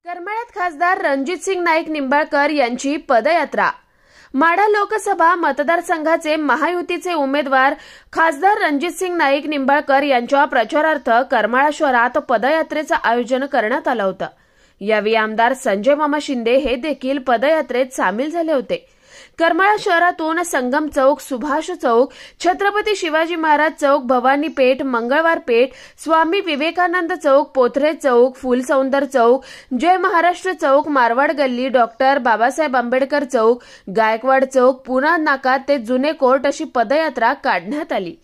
करमाळ्यात खासदार रणजितसिंग नाईक निंबाळकर यांची पदयात्रा। माढा लोकसभा मतदारसंघाचे महायुतीचे उमेदवार खासदार रणजितसिंग नाईक निंबाळकर यांच्या प्रचारार्थ करमाळा शहरात पदयात्रेचं आयोजन करण्यात आलं होतं। यावेळी आमदार संजय मामा शिंदे हे देखील पदयात्रेत सामील झाले होते। करमाळा शहरातून संगम चौक, सुभाष चौक, छत्रपती शिवाजी महाराज चौक, भवानी पेठ, मंगळवार पेठ, स्वामी विवेकानंद चौक, पोथरे चौक, फुलसौंदर चौक, जय महाराष्ट्र चौक, मारवाड गल्ली, डॉक्टर बाबासाहेब आंबेडकर चौक, गायकवाड चौक, पुणा नाका ते जुने कोर्ट अशी पदयात्रा काढण्यात आली।